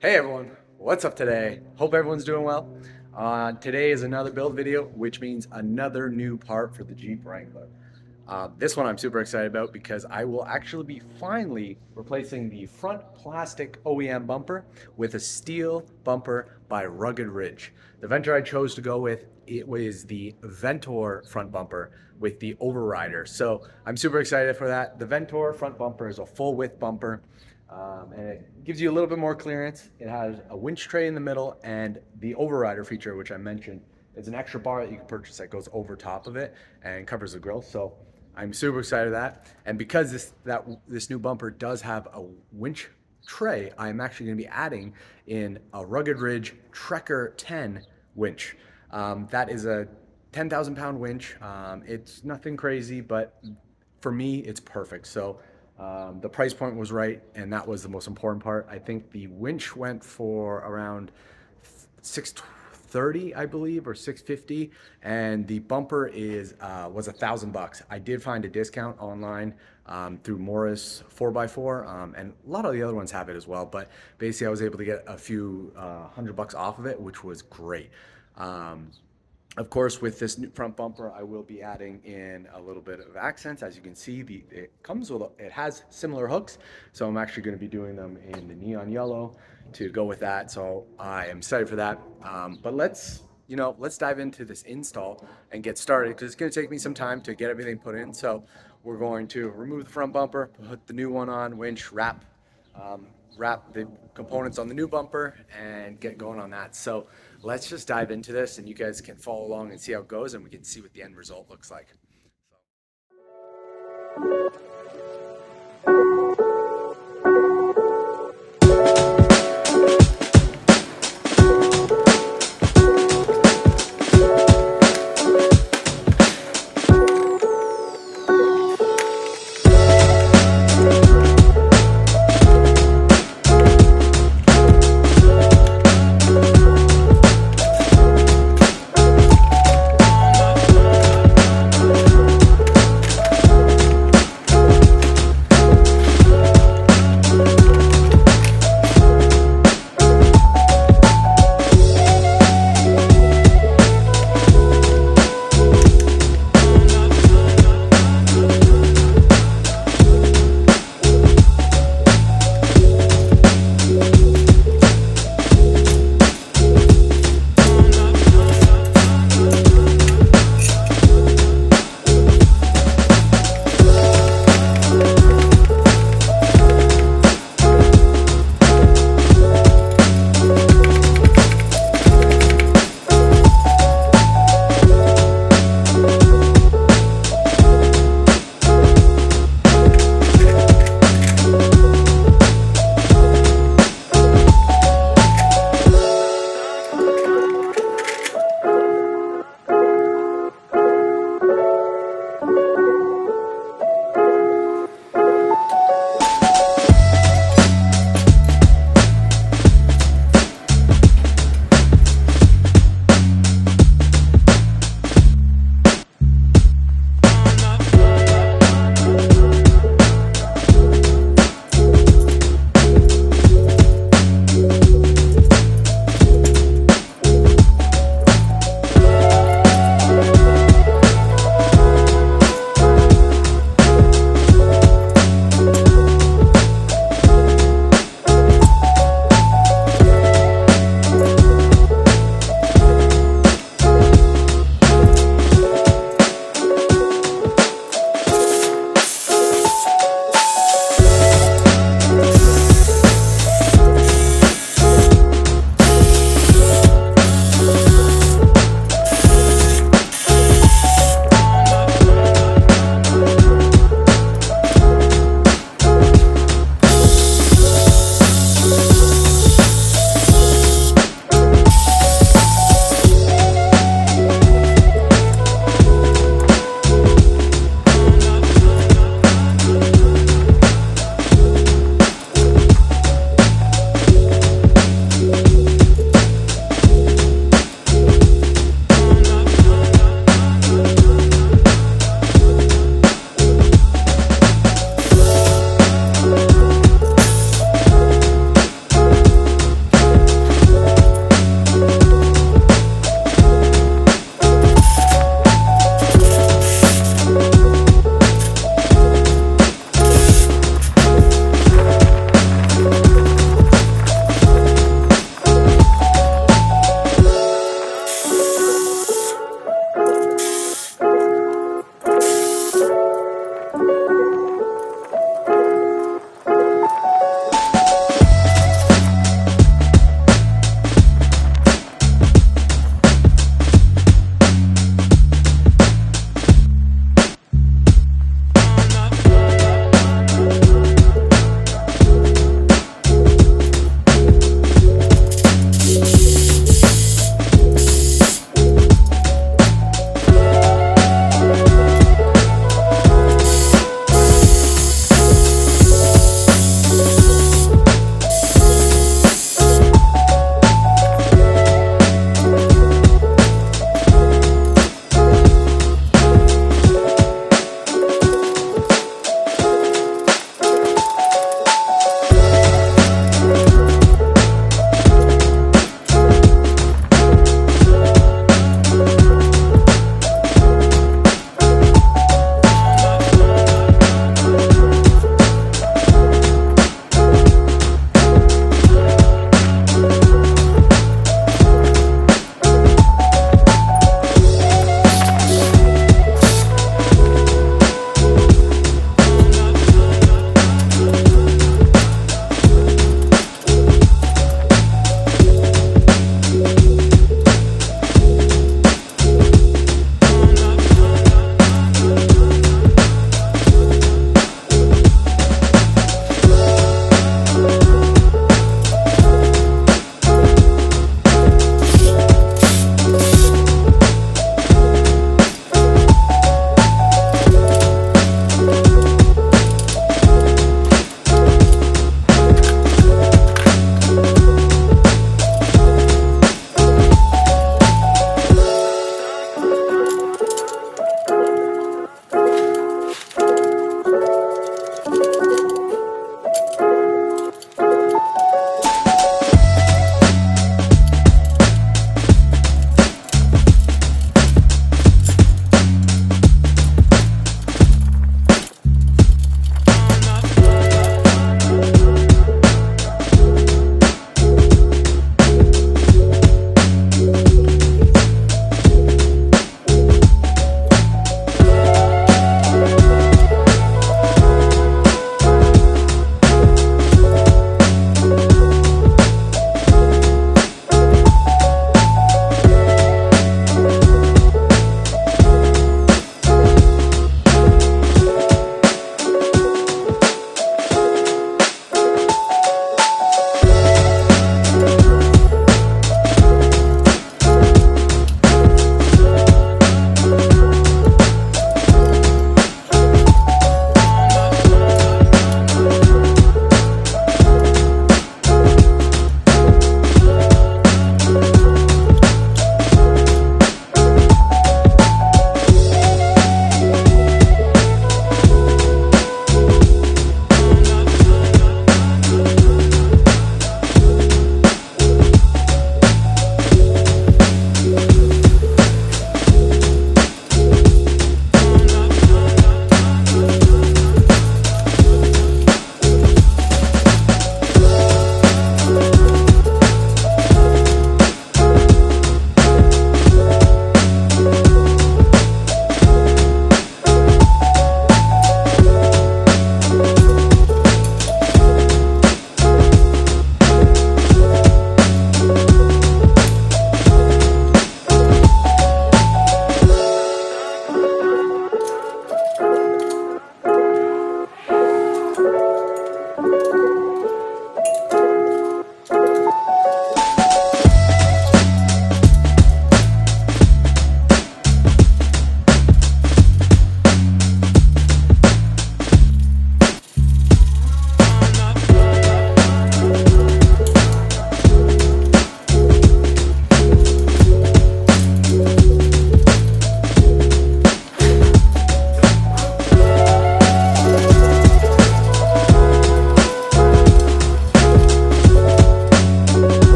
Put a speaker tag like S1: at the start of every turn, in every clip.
S1: Hey everyone, what's up today? Hope everyone's doing well. Today is another build video, which means another new part for the Jeep Wrangler. This one I'm super excited about because I will actually be finally replacing the front plastic OEM bumper with a steel bumper by Rugged Ridge. The Venture I chose to go with, it was the Venator front bumper with the overrider. So I'm super excited for that. The Venator front bumper is a full width bumper. And it gives you a little bit more clearance. It has a winch tray in the middle, and the overrider feature, which I mentioned, is an extra bar that you can purchase that goes over top of it and covers the grill. So I'm super excited for that. And because this new bumper does have a winch tray, I'm actually going to be adding in a Rugged Ridge Trekker 10 winch. That is a 10,000 pound winch. It's nothing crazy, but for me, it's perfect. So the price point was right, and that was the most important part. I think the winch went for around 630, I believe, or 650, and the bumper was $1,000. I did find a discount online through Morris 4x4, and a lot of the other ones have it as well. But basically, I was able to get a few $100 off of it, which was great. Of course, with this new front bumper, I will be adding in a little bit of accents. As you can see, it has similar hooks, so I'm actually going to be doing them in the neon yellow to go with that. So I am excited for that. But let's dive into this install and get started, because it's going to take me some time to get everything put in. So we're going to remove the front bumper, put the new one on, winch, wrap the components on the new bumper, and get going on that. So let's just dive into this, and you guys can follow along and see how it goes, and we can see what the end result looks like.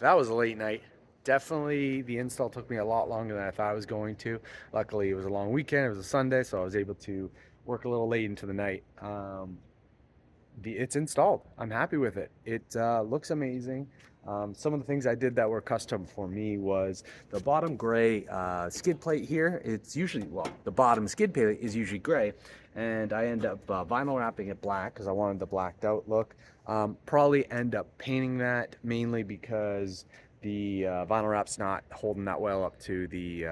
S1: that was a late night. Definitely the install took me a lot longer than I thought I was going to. Luckily, it was a long weekend. It was a Sunday, so I was able to work a little late into the night. It's installed. I'm happy with it. It looks amazing. Some of the things I did that were custom for me was the bottom gray skid plate here. It's usually, well, the bottom skid plate is usually gray, and I end up vinyl wrapping it black because I wanted the blacked out look. Probably end up painting that mainly because the vinyl wrap's not holding that well up to the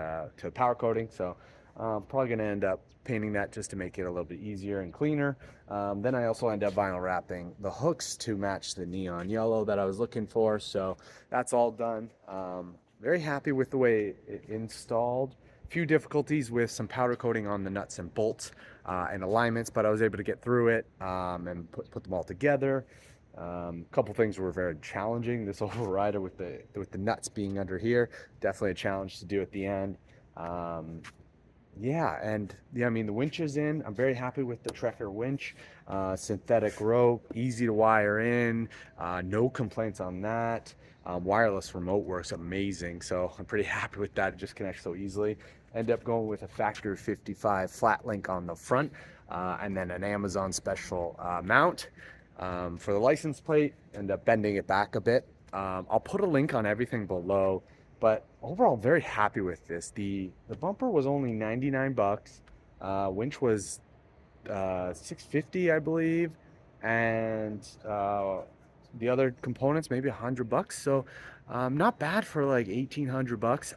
S1: powder coating, so probably going to end up painting that just to make it a little bit easier and cleaner. Then I also end up vinyl wrapping the hooks to match the neon yellow that I was looking for, so that's all done. Very happy with the way it installed. Few difficulties with some powder coating on the nuts and bolts and alignments, but I was able to get through it and put them all together. A couple things were very challenging. This overrider with the nuts being under here, definitely a challenge to do at the end. Yeah, and yeah, I mean the winch is in. I'm very happy with the Trekker winch. Synthetic rope, easy to wire in, no complaints on that. Wireless remote works amazing, so I'm pretty happy with that. It just connects so easily. End up going with a Factor55 Flat Link on the front, and then an Amazon special mount. For the license plate, end up bending it back a bit. I'll put a link on everything below, but overall very happy with this. The bumper was only 99 bucks. Winch was $650, I believe, and the other components maybe 100 bucks. So not bad for like 1,800 bucks.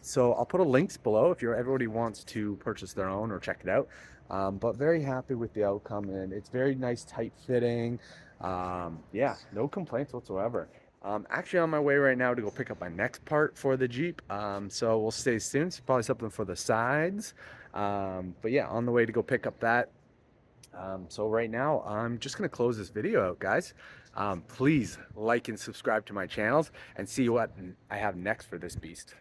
S1: So I'll put a links below if everybody wants to purchase their own or check it out. But very happy with the outcome, and it's very nice, tight fitting. Yeah, no complaints whatsoever. Actually on my way right now to go pick up my next part for the Jeep. So we'll stay tuned. It's probably something for the sides. But yeah, on the way to go pick up that. So right now I'm just gonna close this video out, guys. Please like and subscribe to my channels and see what I have next for this beast.